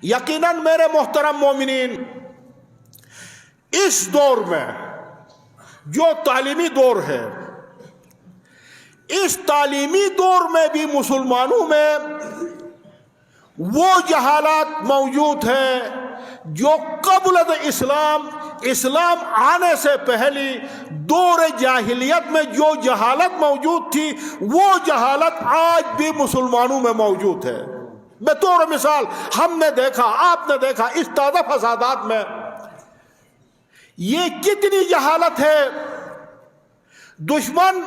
یقیناً میرے محترم مومنین، اس دور میں جو تعلیمی دور ہے، اس تعلیمی دور میں بھی مسلمانوں میں وہ جہالات موجود ہیں جو قبل اسلام آنے سے پہلی دور جاہلیت میں جو جہالت موجود تھی، وہ جہالت آج بھی مسلمانوں میں موجود ہے۔ بطور مثال ہم نے دیکھا، آپ نے دیکھا اس تازہ فسادات میں یہ کتنی جہالت ہے۔ دشمن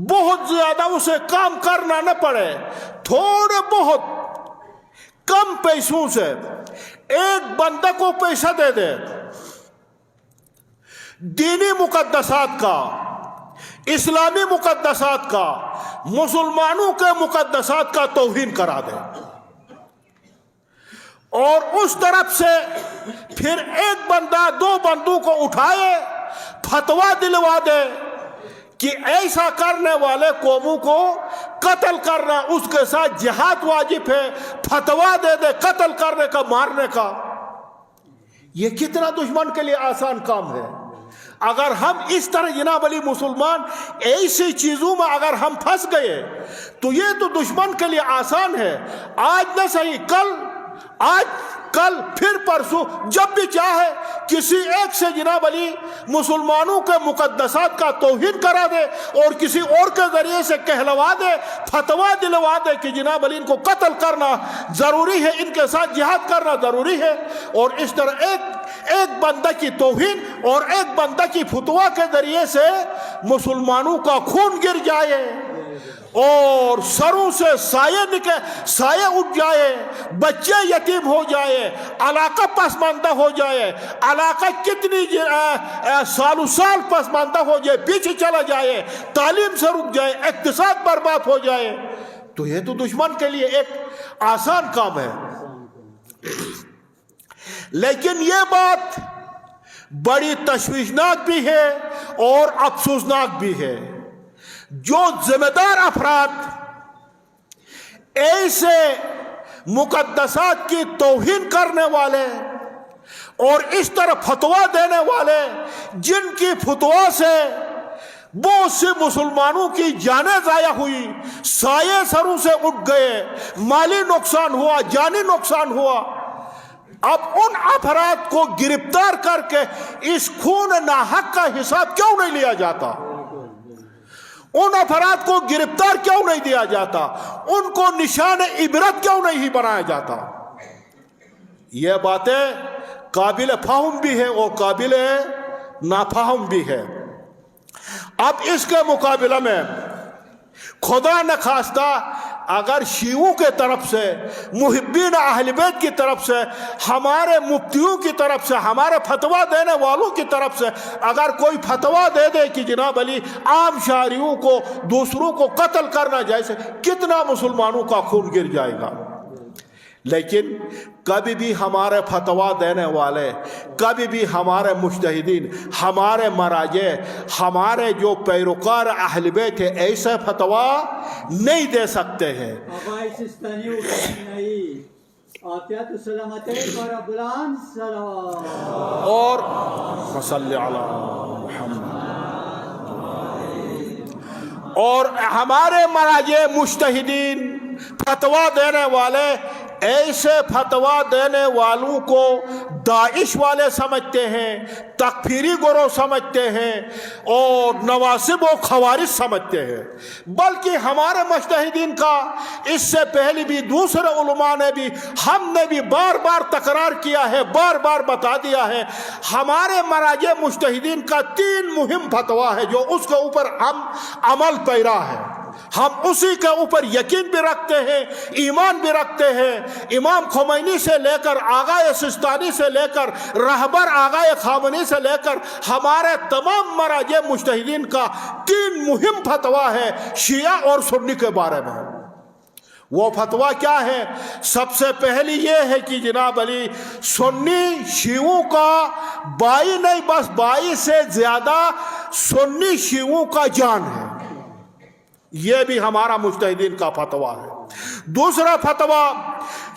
بہت زیادہ اسے کام کرنا نہ پڑے، تھوڑے بہت کم پیسوں سے ایک بندہ کو پیسہ دے دے، دینی مقدسات کا، اسلامی مقدسات کا، مسلمانوں کے مقدسات کا توہین کرا دے، اور اس طرف سے پھر ایک بندہ دو بندوں کو اٹھائے، فتویٰ دلوا دے کہ ایسا کرنے والے قوموں کو قتل کرنا، اس کے ساتھ جہاد واجب ہے، فتویٰ دے دے قتل کرنے کا، مارنے کا۔ یہ کتنا دشمن کے لیے آسان کام ہے۔ اگر ہم اس طرح جناب علی مسلمان ایسی چیزوں میں اگر ہم پھنس گئے تو یہ تو دشمن کے لیے آسان ہے۔ آج نہ صحیح، کل پھر پرسوں، جب بھی چاہے کسی ایک سے جناب علی مسلمانوں کے مقدسات کا توہین کرا دے اور کسی اور کے ذریعے سے کہلوا دے، فتویٰ دلوا دے کہ جناب علی ان کو قتل کرنا ضروری ہے، ان کے ساتھ جہاد کرنا ضروری ہے، اور اس طرح ایک بندہ کی توہین اور ایک بندہ کی فتویٰ کے ذریعے سے مسلمانوں کا خون گر جائے اور سروں سے سایہ اٹھ جائے، بچے یتیم ہو جائے، علاقہ پسماندہ ہو جائے، علاقہ کتنی سال پسماندہ ہو جائے، پیچھے چلا جائے، تعلیم سے رک جائے، اقتصاد برباد ہو جائے، تو یہ تو دشمن کے لیے ایک آسان کام ہے۔ لیکن یہ بات بڑی تشویشناک بھی ہے اور افسوسناک بھی ہے۔ جو ذمہ دار افراد ایسے مقدسات کی توہین کرنے والے اور اس طرح فتویٰ دینے والے، جن کی فتویٰ سے بہت سے مسلمانوں کی جانیں ضائع ہوئی، سایے سروں سے اٹھ گئے، مالی نقصان ہوا، جانی نقصان ہوا، اب ان افراد کو گرفتار کر کے اس خون ناحق کا حساب کیوں نہیں لیا جاتا؟ ان افراد کو گرفتار کیوں نہیں دیا جاتا؟ ان کو نشان عبرت کیوں نہیں بنایا جاتا؟ یہ باتیں قابل فہم بھی ہے اور قابل نافہم بھی ہے۔ اب اس کے مقابلہ میں خدا نخواستہ اگر شیعوں کے طرف سے، محبین اہل بیت کی طرف سے، ہمارے مفتیوں کی طرف سے، ہمارے فتویٰ دینے والوں کی طرف سے اگر کوئی فتویٰ دے دے کہ جناب علی عام شہریوں کو، دوسروں کو قتل کرنا جیسے، کتنا مسلمانوں کا خون گر جائے گا۔ لیکن کبھی بھی ہمارے فتویٰ دینے والے، کبھی بھی ہمارے مجتہدین، ہمارے مراجع، ہمارے جو پیروکار اہل بیت ہیں، ایسے فتویٰ نہیں دے سکتے ہیں۔ اور صلی علی محمد، اور ہمارے مراجع مجتہدین، فتویٰ دینے والے، ایسے فتویٰ دینے والوں کو داعش والے سمجھتے ہیں، تکفیری گروہ سمجھتے ہیں اور نواصب و خوارج سمجھتے ہیں۔ بلکہ ہمارے مجتہدین کا اس سے پہلے بھی دوسرے علماء نے بھی، ہم نے بھی بار بار تکرار کیا ہے، بار بار بتا دیا ہے، ہمارے مراجع مجتہدین کا 3 مہم فتویٰ ہے جو اس کے اوپر ہم عمل پیرا ہے، ہم اسی کے اوپر یقین بھی رکھتے ہیں، ایمان بھی رکھتے ہیں۔ امام خمینی سے لے کر آغا سستانی سے لے کر رہبر آغا خامنی سے لے کر ہمارے تمام مراجع مجتہدین کا 3 مہم فتویٰ ہے شیعہ اور سنی کے بارے میں۔ وہ فتویٰ کیا ہے؟ سب سے پہلی یہ ہے کہ جناب علی سنی شیعوں کا بائی نہیں، بس بائی سے زیادہ سنی شیعوں کا جان ہے، یہ بھی ہمارا مجتہدین کا فتویٰ ہے۔ دوسرا فتویٰ